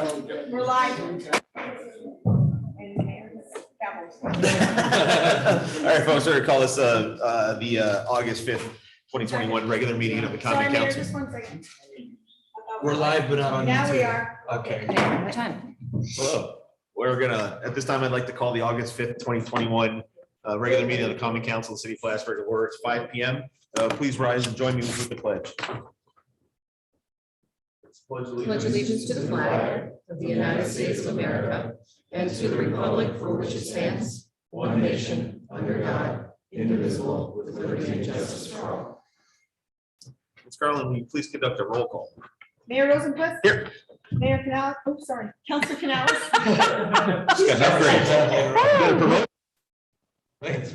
We're live. All right, folks, we're gonna call this the August 5th, 2021 regular meeting of the Sorry, Common Mayor, Council. just 1 second. We're live, but not on YouTube. Now we are. Okay. What time? Hello. We're gonna, at this time, I'd like to call the August 5th, 2021 regular meeting of the Common Council of the City of Plattsburgh to order. It's 5 p.m. Please rise and join me with the pledge. Pledge allegiance to the flag of the United States of America and to the republic for which it stands, one nation, under God, indivisible, with liberty and justice for all. Ms. Garland, will you please conduct a roll call? Mayor Rosenquist. Here. Mayor Canales, oops, sorry, Councilor Canales. Just got Thanks.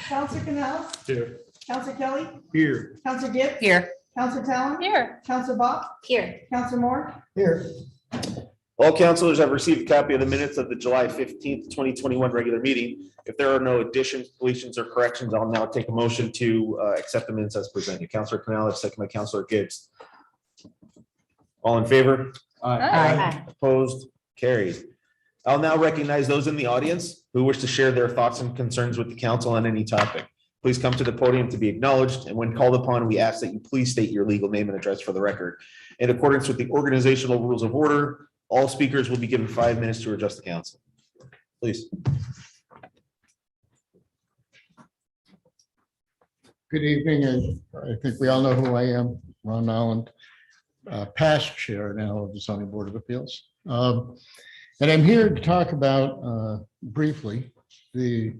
Councilor Canales. Here. Councilor Kelly. Here. Councilor Gibbs. Here. Councilor Talon. Here. Councilor Bach. Here. Councilor Moore. Here. All councilors have received a copy of the minutes of the July 15th, 2021 regular meeting. If there are no additions, deletions, or corrections, I'll now take a motion to accept the minutes as presented. Councilor Canales, second by Councilor Gibbs. All in favor? Aye. Opposed? Carried. I'll now recognize those in the audience who wish to share their thoughts and concerns with the council on any topic. Please come to the podium to be acknowledged, and when called upon, we ask that you please state your legal name and address for the record. In accordance with the organizational rules of order, all speakers will be given 5 minutes to address the council. Please. Good evening, and I think we all know who I am, Ron Noland, past chair now of the zoning board of appeals. And I'm here to talk about briefly the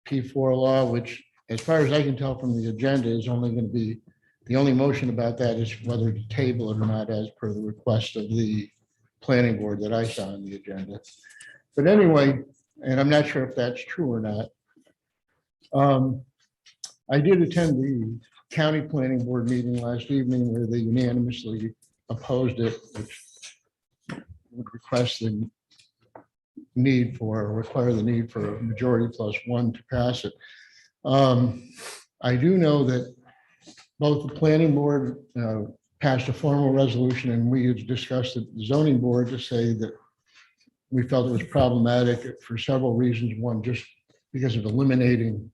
P4 law, which, as far as I can tell from the agenda, is only going to be, the only motion about that is whether to table it or not, as per the request of the planning board that I saw on the agenda. But anyway, and I'm not sure if that's true or not. I did attend the county planning board meeting last evening where they unanimously opposed it, which would request the need for, or require the need for a majority +1 to pass it. I do know that both the planning board passed a formal resolution, and we had discussed at the zoning board to say that we felt it was problematic for several reasons. One, just because of eliminating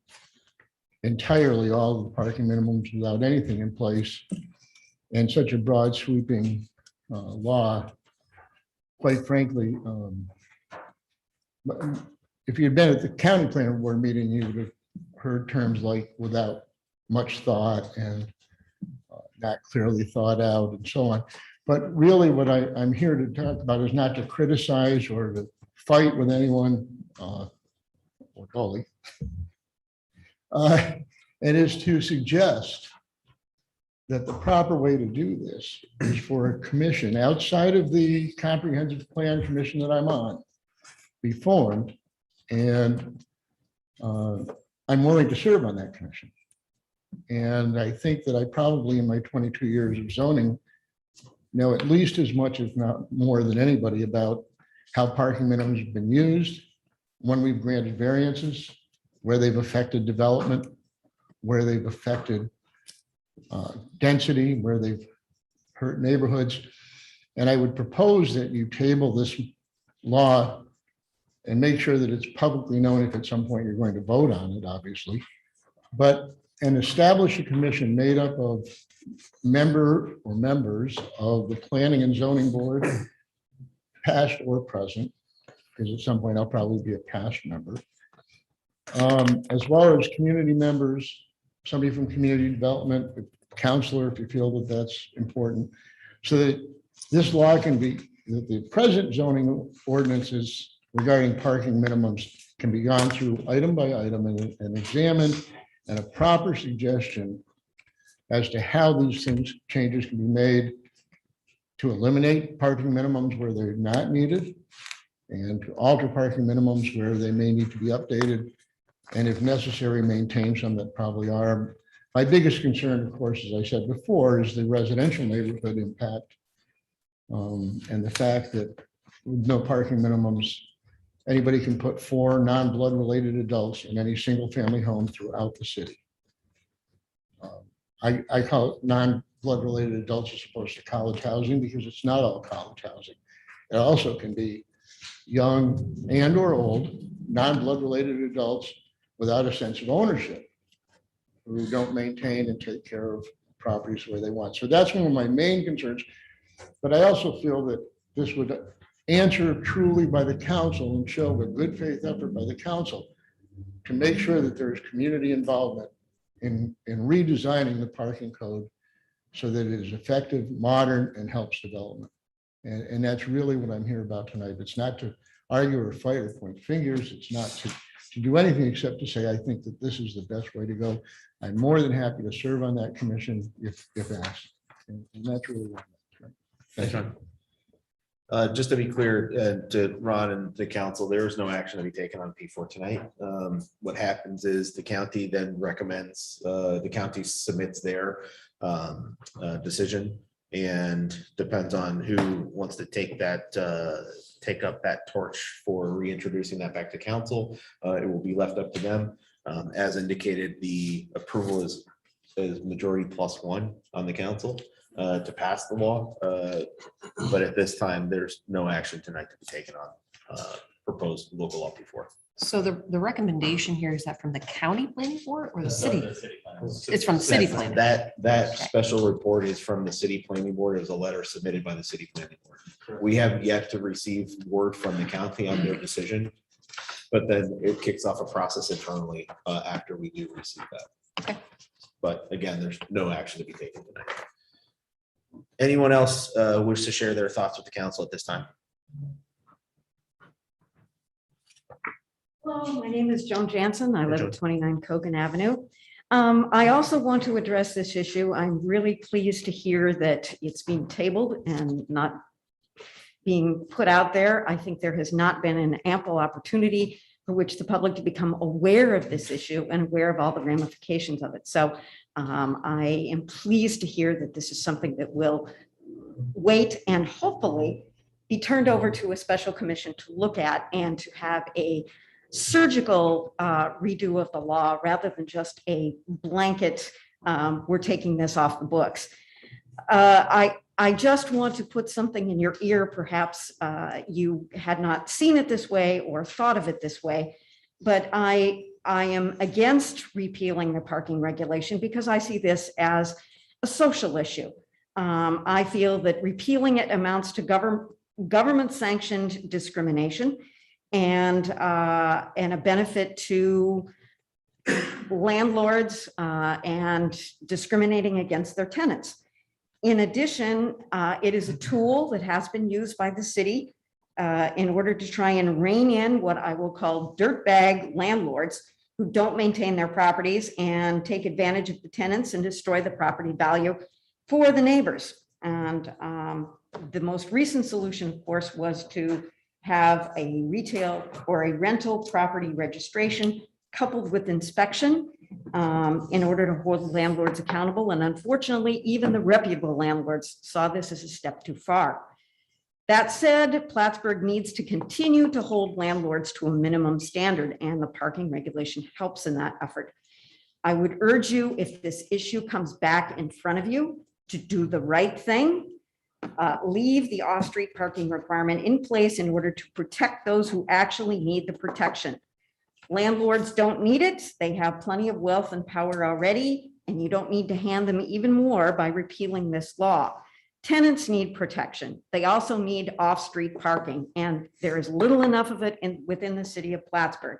entirely all the parking minimums without anything in place, and such a broad sweeping law. Quite frankly, if you'd been at the county planning board meeting, you would have heard terms like without much thought and not clearly thought out and so on. But really what I'm here to talk about is not to criticize or to fight with anyone or Golly. It is to suggest that the proper way to do this is for a commission outside of the comprehensive plan commission that I'm on be formed, and I'm willing to serve on that commission. And I think that I probably, in my 22 years of zoning, know at least as much, if not more than anybody, about how parking minimums have been used, when we've granted variances, where they've affected development, where they've affected density, where they've hurt neighborhoods. And I would propose that you table this law and make sure that it's publicly known if at some point you're going to vote on it, obviously. And establish a commission made up of member or members of the planning and zoning board, past or present, because at some point I'll probably be a past member, as well as community members, somebody from community development, a counselor, if you feel that that's important, so that this law can be, that the present zoning ordinances regarding parking minimums can be gone through item by item and examined, and a proper suggestion as to how these things, changes can be made to eliminate parking minimums where they're not needed, and to alter parking minimums where they may need to be updated, and if necessary, maintain some that probably are. My biggest concern, of course, as I said before, is the residential neighborhood impact, and the fact that with no parking minimums, anybody can put 4 non-blood related adults in any single family home throughout the city. I call it non-blood related adults as opposed to college housing because it's not all college housing. It also can be young and or old, non-blood related adults without a sense of ownership who don't maintain and take care of properties where they want. So that's one of my main concerns. But I also feel that this would answer truly by the council and show a good faith effort by the council to make sure that there is community involvement in redesigning the parking code so that it is effective, modern, and helps development. And that's really what I'm here about tonight. It's not to argue or fight or point fingers. It's not to do anything except to say, I think that this is the best way to go. I'm more than happy to serve on that commission if asked. And that's really what I'm at. Thanks, Ron. Just to be clear, to Ron and the council, there is no action to be taken on P4 tonight. What happens is the county then recommends, the county submits their decision, and depends on who wants to take up that torch for reintroducing that back to council. It will be left up to them. As indicated, the approval is majority +1 on the council to pass the law. But at this time, there's no action tonight to be taken on proposed local law P4. So the recommendation here, is that from the county planning board or the city? It's from the city planning. That Okay. special report is from the city planning board. It was a letter submitted by the city planning board. We have yet to receive word from the county on their decision. But then it kicks off a process internally after we do receive that. Okay. But again, there's no action to be taken tonight. Anyone else wish to share their thoughts with the council at this time? Hello, my name is Joan Jansen. I live Joan. at 29 Cogan Avenue. I also want to address this issue. I'm really pleased to hear that it's being tabled and not being put out there. I think there has not been an ample opportunity for which the public to become aware of this issue and aware of all the ramifications of it. So I am pleased to hear that this is something that will wait and hopefully be turned over to a special commission to look at and to have a surgical redo of the law rather than just a blanket, we're taking this off the books. I just want to put something in your ear. Perhaps you had not seen it this way or thought of it this way, but I am against repealing the parking regulation because I see this as a social issue. I feel that repealing it amounts to government sanctioned discrimination and a benefit to landlords and discriminating against their tenants. In addition, it is a tool that has been used by the city in order to try and rein in what I will call dirtbag landlords who don't maintain their properties and take advantage of the tenants and destroy the property value for the neighbors. And the most recent solution, of course, was to have a retail or a rental property registration coupled with inspection in order to hold landlords accountable. And unfortunately, even the reputable landlords saw this as a step too far. That said, Plattsburgh needs to continue to hold landlords to a minimum standard, and the parking regulation helps in that effort. I would urge you, if this issue comes back in front of you, to do the right thing. Leave the off-street parking requirement in place in order to protect those who actually need the protection. Landlords don't need it. They have plenty of wealth and power already, and you don't need to hand them even more by repealing this law. Tenants need protection. They also need off-street parking, and there is little enough of it within the city of Plattsburgh.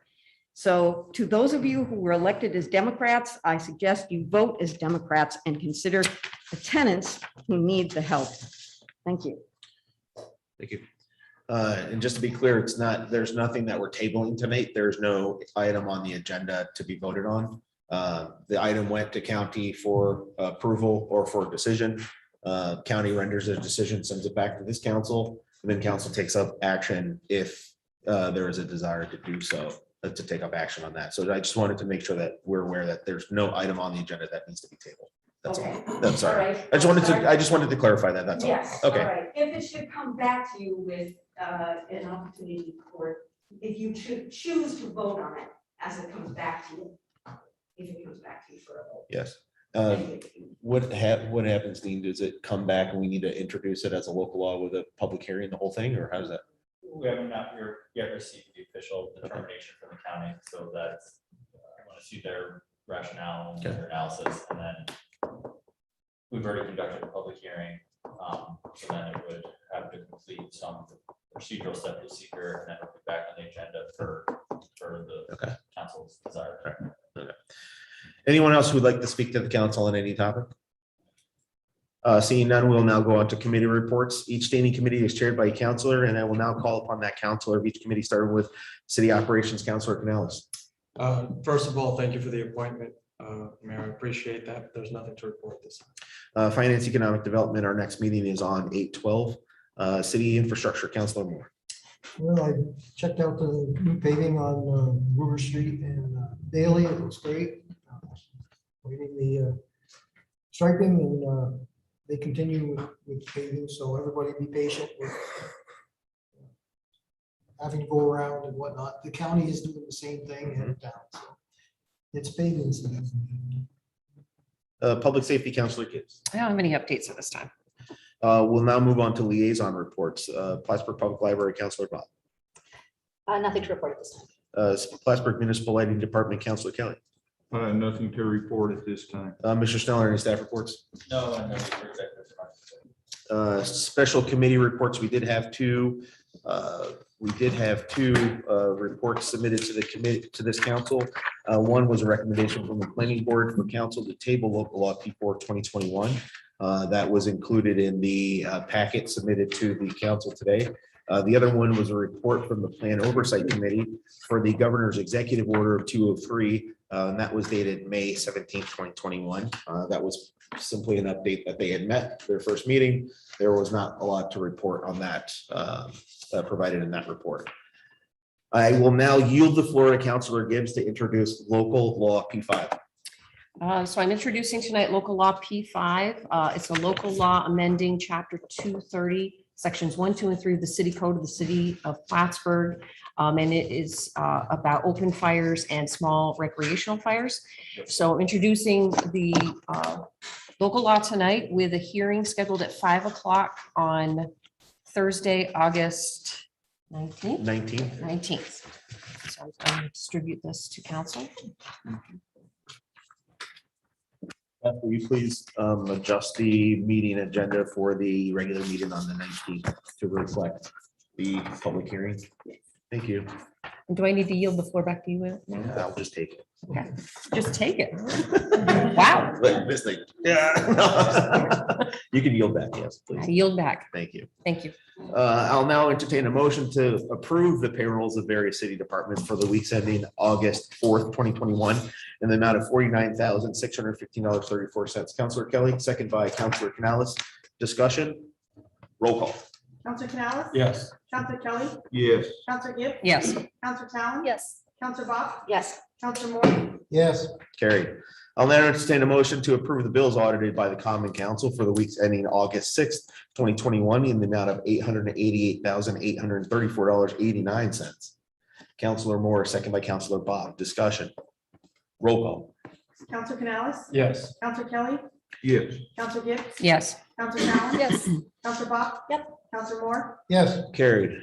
So to those of you who were elected as Democrats, I suggest you vote as Democrats and consider the tenants who need the help. Thank you. Thank you. And just to be clear, there's nothing that we're tabling tonight. There's no item on the agenda to be voted on. The item went to county for approval or for decision. County renders a decision, sends it back to this council, and then council takes up action if there is a desire to do so, to take up action on that. So I just wanted to make sure that we're aware that there's no item on the agenda that needs to be tabled. That's all. That's all right. I just wanted to clarify that. That's all. Yes. Okay. All right. If it should come back to you with an opportunity for, if you should choose to vote on it as it comes back to you, if it comes back to you for a vote. Yes. What happens, Dean? Does it come back and we need to introduce it as a local law with a public hearing, the whole thing, or how does that? We have not yet received the official determination from the county, so that's, I want to see their rationale and their analysis, and then we've already conducted a public hearing, so then it would have to complete some procedural steps with seeker, and then it'll be back on the agenda for the Okay. council's desire. Anyone else who would like to speak to the council on any topic? Seeing none, we'll now go on to committee reports. Each standing committee is chaired by a counselor, and I will now call upon that counselor of each committee, starting with City Operations Counselor Canales. First of all, thank you for the appointment, Mayor. I appreciate that. There's nothing to report this time. Finance Economic Development, our next meeting is on 8/12. City Infrastructure, Counselor Moore. Well, I checked out the new paving on River Street and Bailey. It looks great. Waiting the striping and they continue with paving, so everybody be patient with having to go around and whatnot. The county is doing the same thing in town, so it's paving season. Public Safety, Counselor Gibbs. I don't have any updates at this time. We'll now move on to liaison reports. Plattsburgh Public Library, Counselor Bob. Nothing to report at this time. Plattsburgh Municipal Lighting Department, Counselor Kelly. Nothing to report at this time. Mr. Sneller, any staff reports? No, and then for executive session. Special committee reports, we did have two. Reports submitted to the committee, to this council. One was a recommendation from the planning board for council to table local law P4 2021. That was included in the packet submitted to the council today. The other one was a report from the Plan Oversight Committee for the governor's executive order of 203. And that was dated May 17th, 2021. That was simply an update that they had met their first meeting. There was not a lot to report on that provided in that report. I will now yield the floor to Councilor Gibbs to introduce local law P5. So I'm introducing tonight local law P5. It's a local law amending chapter 230, sections 1, 2, and 3 of the city code of the city of Plattsburgh. And it is about open fires and small recreational fires. So introducing the local law tonight with a hearing scheduled at 5 o'clock on Thursday, August 19th. 19th. So I'm going to distribute this to council. Will you please adjust the meeting agenda for the regular meeting on the 19th to reflect the public hearing? Thank you. And do I need to yield the floor back to you now? I'll just take it. Okay, just take it. Wow. Like this thing. Yeah. You can yield back, yes, I please. yield back. Thank you. Thank you. I'll now entertain a motion to approve the payrolls of various city departments for the weeks ending August 4th, 2021 in the amount of $49,615.34. Counselor Kelly, second by Counselor Canales. Discussion? Roll call. Counselor Canales? Yes. Counselor Kelly? Yes. Counselor Gibbs? Yes. Counselor Talon? Yes. Counselor Bob? Yes. Counselor Moore? Yes, Carried. I'll now entertain a motion to approve the bills audited by the Common Council for the weeks ending August 6th, 2021 in the amount of $888,834.89. Counselor Moore, second by Counselor Bob. Discussion. Roll call. Counselor Canales? Yes. Counselor Kelly? Yes. Counselor Gibbs? Yes. Counselor Talon? Yes. Counselor Bob? Yep. Counselor Moore? yes, Carried.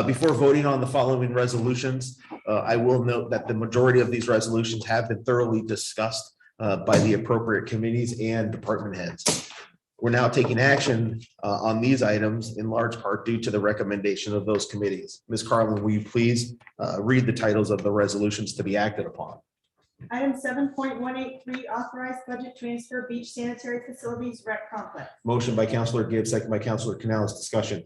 Before voting on the following resolutions, I will note that the majority of these resolutions have been thoroughly discussed by the appropriate committees and department heads. We're now taking action on these items in large part due to the recommendation of those committees. Ms. Carlin, will you please read the titles of the resolutions to be acted upon? Item 7.183, authorized budget transfer beach sanitary facilities rec complex. Motion by Counselor Gibbs, second by Counselor Canales. Discussion.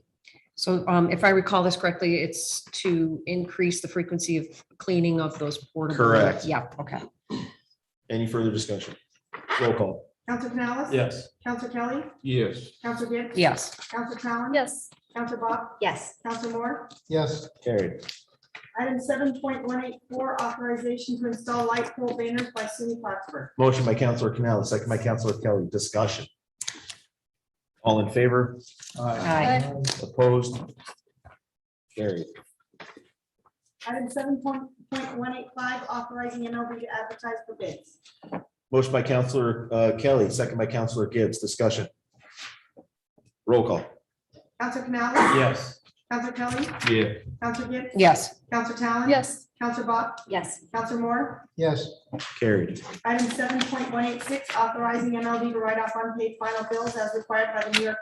So if I recall this correctly, it's to increase the frequency of cleaning of those portable. Correct. Yeah, okay. Any further discussion? Roll call. Counselor Canales? Yes. Counselor Kelly? Yes. Counselor Gibbs? Yes. Counselor Talon? Yes. Counselor Bob? Yes. Counselor Moore? yes, Carried. Item 7.184, authorization to install light pole banners by SUNY Plattsburgh. Motion by Counselor Canales, second by Counselor Kelly. Discussion. All in favor? Aye. Opposed? Carried. Item 7.185, authorizing MLB to advertise for bids. Motion by Counselor Kelly, second by Counselor Gibbs. Discussion. Roll call. Counselor Canales? Yes. Counselor Kelly? Yeah. Counselor Gibbs? Yes. Counselor Talon? Yes. Counselor Bop? Yes. Counselor Moore? yes, Carried. Item 7.186, authorizing MLD to write off unpaid final bills as required by the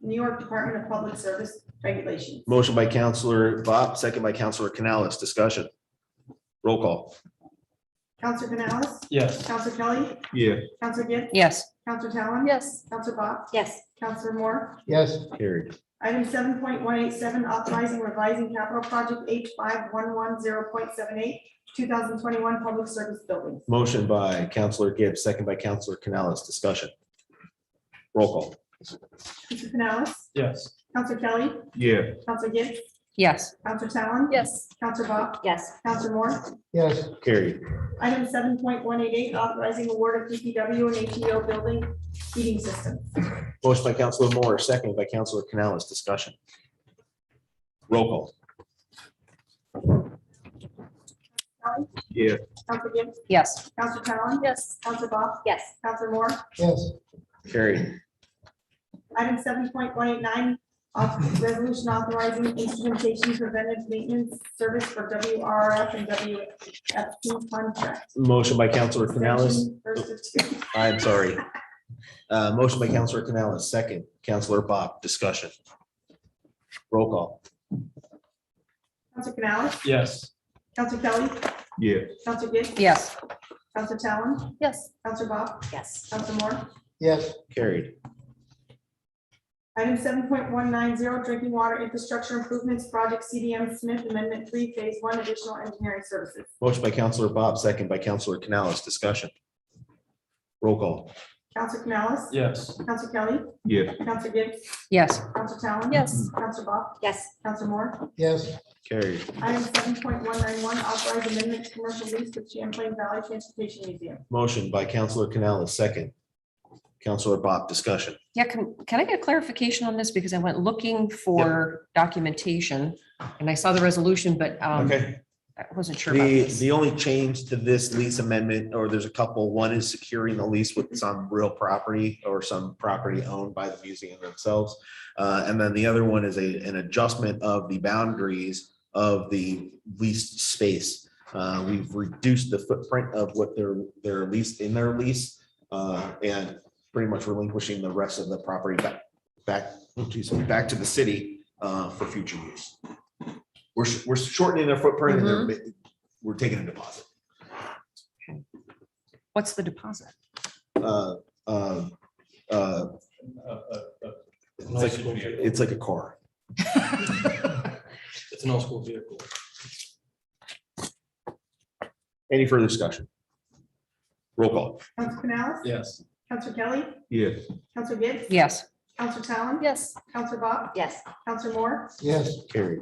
New York Department of Public Service Regulations. Motion by Counselor Bop, second by Counselor Canales. Discussion. Roll call. Counselor Canales? Yes. Counselor Kelly? Yeah. Counselor Gibbs? Yes. Counselor Talon? Yes. Counselor Bop? Yes. Counselor Moore? yes, Carried. Item 7.187, authorizing revising capital project H5110.78, 2021 public service buildings. Motion by Counselor Gibbs, second by Counselor Canales. Discussion. Roll call. Counselor Canales? Yes. Counselor Kelly? Yeah. Counselor Gibbs? Yes. Counselor Talon? Yes. Counselor Bop? Yes. Counselor Moore? yes, Carried. Item 7.188, authorizing award of DPW and HEO building heating system. Motion by Counselor Moore, second by Counselor Canales. Discussion. Roll call. Kelly? Yeah. Counselor Gibbs? Yes. Counselor Talon? Yes. Counselor Bop? Yes. Counselor Moore? yes, Carried. Item 7.189, resolution authorizing instrumentation preventive maintenance service for WRF and WFP contract. Motion by Counselor Canales. Extension first of two. I'm sorry. Motion by Counselor Canales, second. Counselor Bop. Discussion. Roll call. Counselor Canales? Yes. Counselor Kelly? Yeah. Counselor Gibbs? Yes. Counselor Talon? Yes. Counselor Bop? Yes. Counselor Moore? yes, Carried. Item 7.190, drinking water infrastructure improvements, project CDM Smith Amendment 3, Phase 1, additional engineering services. Motion by Counselor Bop, second by Counselor Canales. Discussion. Roll call. Counselor Canales? Yes. Counselor Kelly? Yeah. Counselor Gibbs? Yes. Counselor Talon? Yes. Counselor Bop? Yes. Counselor Moore? yes, Carried. Item 7.191, authorized amendment to commercial lease with Champlain Valley Transportation Museum. Motion by Counselor Canales, second. Counselor Bop. Discussion. Yeah, can I get clarification on this? Because I went looking for documentation and I saw the resolution, but Okay. I wasn't sure about this. The only change to this lease amendment, or there's a couple, one is securing the lease with some real property or some property owned by the museum themselves. And then the other one is an adjustment of the boundaries of the leased space. We've reduced the footprint of what they're leased in their lease, and pretty much relinquishing the rest of the property back to the city for future use. We're shortening their footprint and we're taking a deposit. What's the deposit? It's like a car. It's an old school vehicle. Any further discussion? Roll call. Counselor Canales? Yes. Counselor Kelly? Yes. Counselor Gibbs? Yes. Counselor Talon? Yes. Counselor Bop? Yes. Counselor Moore? yes, Carried.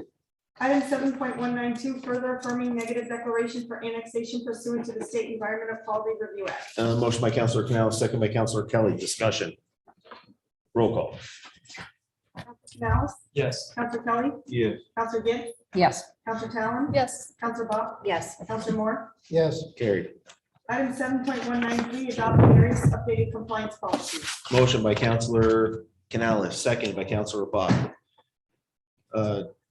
Item 7.192, further affirming negative declaration for annexation pursuant to the State Environmental Quality Review Act. Motion by Counselor Canales, second by Counselor Kelly. Discussion. Roll call. Canales? Yes. Counselor Kelly? Yes. Counselor Gibbs? Yes. Counselor Talon? Yes. Counselor Bop? Yes. Counselor Moore? yes, Carried. Item 7.193, adopting various updated compliance policies. Motion by Counselor Canales, second by Counselor Bop.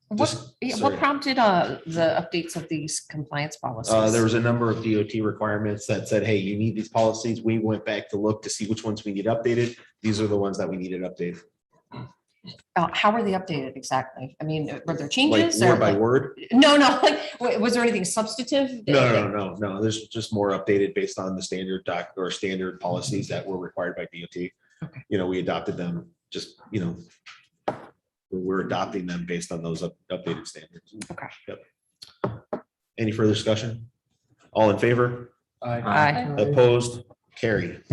What prompted the updates of these compliance policies? There was a number of DOT requirements that said, hey, you need these policies. We went back to look to see which ones we need updated. These are the ones that we needed updated. How were they updated exactly? I mean, were there Like changes? word or by like- word. No, like, was there anything substantive? No. There's just more updated based on the standard standard policies that were required by DOT. Okay. We adopted them, just, we're adopting them based on those updated standards. Okay. Yep. Any further discussion? All in favor? Aye. Opposed? Carried.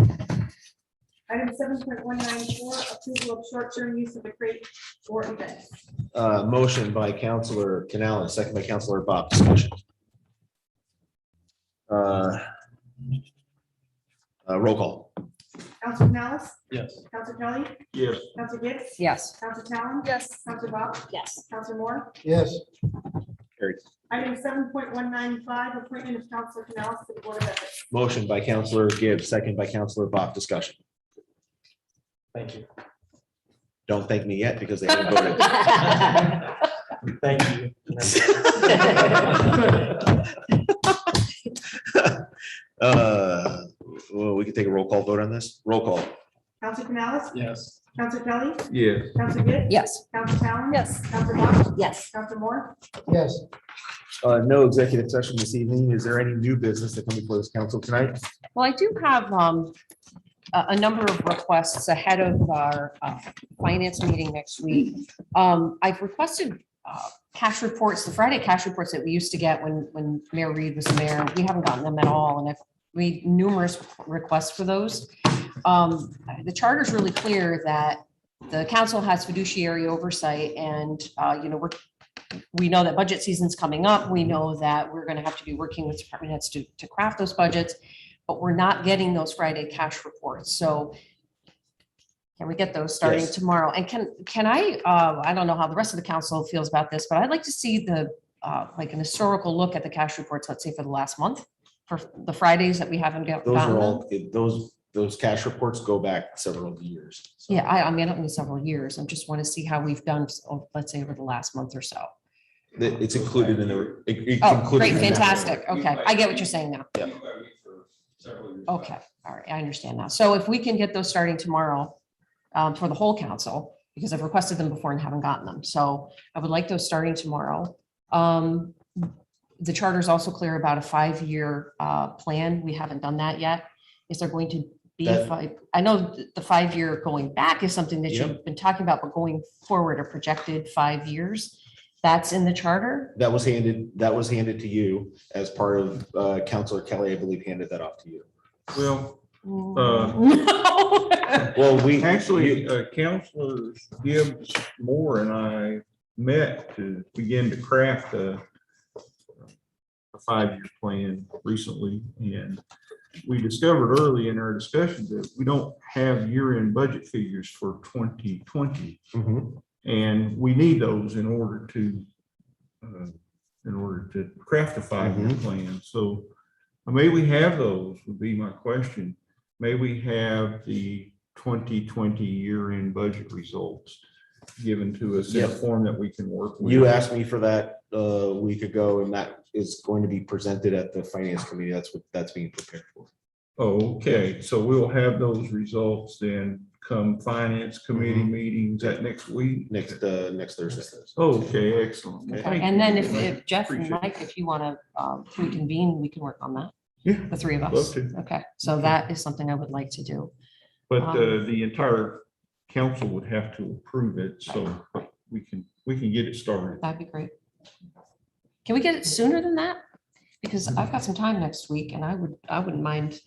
Item 7.194, approval of short-term use of the crate for events. Motion by Counselor Canales, second by Counselor Bop. Discussion. Roll call. Counselor Canales? Yes. Counselor Kelly? Yes. Counselor Gibbs? Yes. Counselor Talon? Yes. Counselor Bop? Yes. Counselor Moore? yes, Carried. Item 7.195, appointment of Counselor Canales to the Board of Ethics. Motion by Counselor Gibbs, second by Counselor Bach. Discussion. Thank you. Don't thank me yet because they haven't voted. Thank you. Well, we can take a roll call vote on this. Roll call. Counselor Canales? Yes. Counselor Kelly? Yes. Counselor Gibbs? Yes. Counselor Talon? Yes. Counselor Bach? Yes. Counselor Moore? Yes. No executive session this evening. Is there any new business that come before this council tonight? Well, I do have a number of requests ahead of our finance meeting next week. I've requested cash reports, the Friday cash reports that we used to get when Mayor Reed was the mayor. We haven't gotten them at all, and I've made numerous requests for those. The charter is really clear that the council has fiduciary oversight, and we know that budget season's coming up. We know that we're going to have to be working with department heads to craft those budgets, but we're not getting those Friday cash reports. So can we get those starting Yes. tomorrow? And can I don't know how the rest of the council feels about this, but I'd like to see like an historical look at the cash reports, let's say for the last month, for the Fridays that we haven't gotten Those are them. all, those cash reports go back several years. So- Yeah, I mean, I don't need several years. I just want to see how we've done, let's say over the last month or so. It's included in the. it's Oh, included great, in that. fantastic. Okay, I get what you're saying now. Yeah. Okay, all right, I understand now. So if we can get those starting tomorrow for the whole council, because I've requested them before and haven't gotten them. So I would like those starting tomorrow. The charter is also clear about a 5-year plan. We haven't done that yet. Is there going to be That- five? I know the 5-year going back is something that Yep. you've been talking about, but going forward, a projected 5 years, that's in the charter? That was handed to you as part of Counselor Kelly, I believe, handed that off to you. Well, No. Well, we actually, Counselors Gibbs, Moore, and I met to begin to craft a 5-year plan recently, and we discovered early in our discussion that we don't have year-end budget figures for 2020. Mhm. And we need those in order to craft a 5-year plan. So may we have those would be my question. May we have the 2020 year-end budget results given to us in a Yep. form that we can work with? You asked me for that a week ago, and that is going to be presented at the finance committee. That's being prepared for. Okay, so we'll have those results then come finance committee meetings at next week? Next Thursday. Okay, excellent. Okay. Thank And you. then if Jeff and Appreciate it. Mike, if you want to reconvene, we can work on that, Yeah, the three of us. love to. Okay, so that is something I would like to do. But the entire council would have to approve it, so we can get it started. That'd be great. Can we get it sooner than that? Because I've got some time next week and I wouldn't mind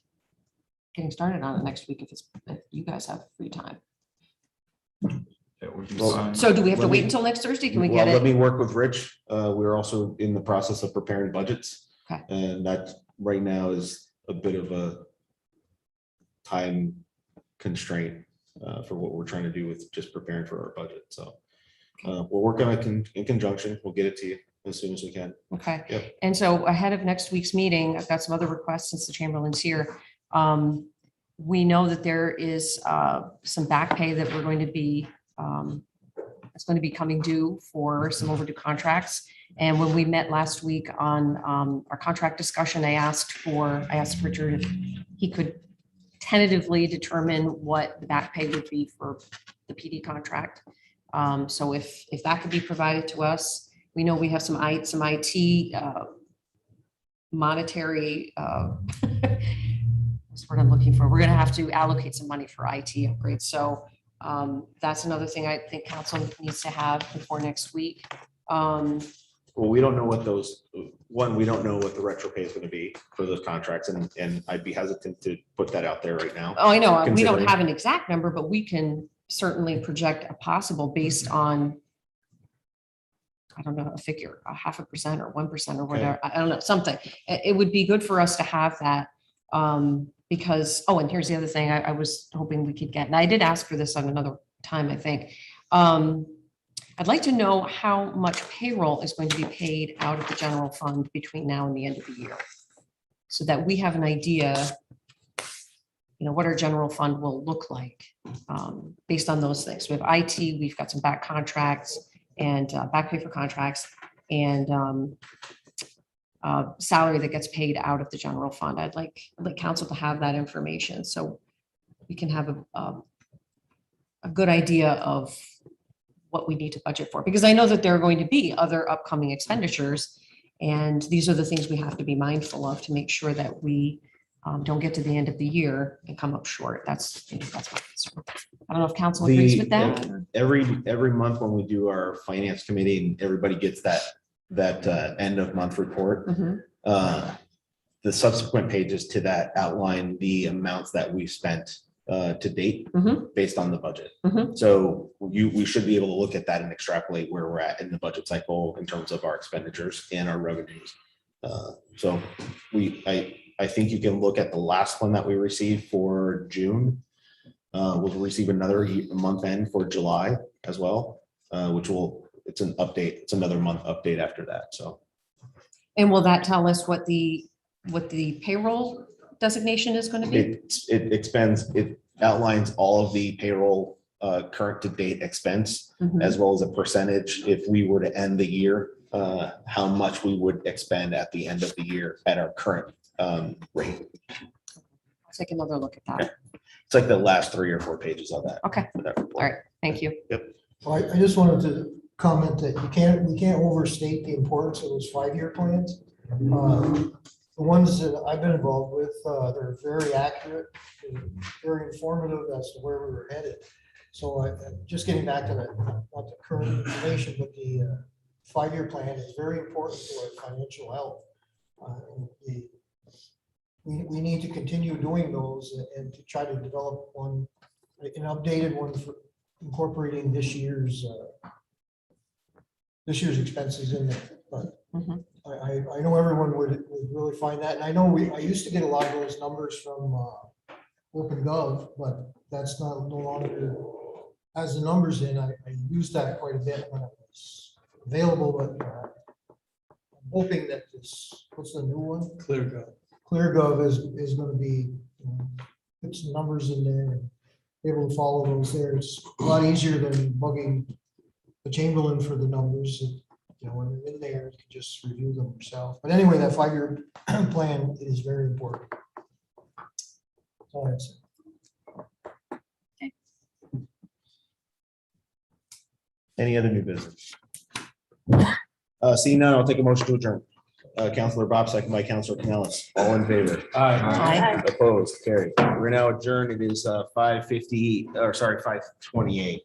getting started on it next week if you guys have free time. That would be Well, fine. So do we have to Let wait me- until next Thursday? Can we Well, get let it? me work with Rich. We're also in the process of preparing budgets. Okay. And that right now is a bit of a time constraint for what we're trying to do with just preparing for our budget. So we'll work on it in conjunction. We'll get it to you as soon as we can. Okay. Yep. And so ahead of next week's meeting, I've got some other requests since the Chamberlain's here. We know that there is some back pay that we're going to be, it's going to be coming due for some overdue contracts. And when we met last week on our contract discussion, I asked Richard if he could tentatively determine what the back pay would be for the PD contract. So if that could be provided to us, we know we have some IT monetary, that's what I'm looking for. We're going to have to allocate some money for IT upgrades. So that's another thing I think council needs to have before next week. Well, we don't know what we don't know what the retro pay is going to be for those contracts, and I'd be hesitant to put that out there right now. Oh, I know, we don't Considering- have an exact number, but we can certainly project a possible based on, I don't know, a figure, 0.5% or 1% or whatever, I don't know, something. It would be good for us to have that. Because, and here's the other thing I was hoping we could get, and I did ask for this on another time, I think. I'd like to know how much payroll is going to be paid out of the general fund between now and the end of the year. So that we have an idea, what our general fund will look like based on those things. We have IT, we've got some back contracts and back pay for contracts and salary that gets paid out of the general fund. I'd like council to have that information so we can have a good idea of what we need to budget for, because I know that there are going to be other upcoming expenditures. And these are the things we have to be mindful of to make sure that we don't get to the end of the year and come up short. That's my concern. I don't know if council agrees with that. Every month when we do our finance committee and everybody gets that end of month report, the subsequent pages to that outline the amounts that we've spent to date based on the budget. So we should be able to look at that and extrapolate where we're at in the budget cycle in terms of our expenditures and our revenues. So I think you can look at the last one that we received for June. We'll receive another month end for July as well, it's an update. It's another month update after that. So. And will that tell us what the payroll designation is going to be? It outlines all of the payroll current to date expense, as well as a percentage if we were to end the year, how much we would expend at the end of the year at our current rate. I'll take another look at that. It's like the last 3 or 4 pages of that. Okay. All right. Thank you. Yep. Well, I just wanted to comment that we can't overstate the importance of those 5-year plans. The ones that I've been involved with, they're very accurate, and very informative as to where we were headed. So just getting back to that, not the current information, but the 5-year plan is very important to our financial health. We need to continue doing those and to try to develop an updated one for incorporating this year's expenses in there. But I know everyone would really find that. And I know I used to get a lot of those numbers from OpenGov, but that's no longer has the numbers in. I used that quite a bit when it was available, but I'm hoping that what's the new one? ClearGov is going to be, put some numbers in there and be able to follow those there. It's a lot easier than bugging the Chamberlain for the numbers. When they're in there, you can just review them yourself. But anyway, that 5-year plan is very important. That's all I have to say. Any other new business? Seeing none, I'll take a motion to adjourn. Councilor Bob, second by Councilor Canellis. All in favor? Aye. Opposed? Carried. We're now adjourned. It is 5:28.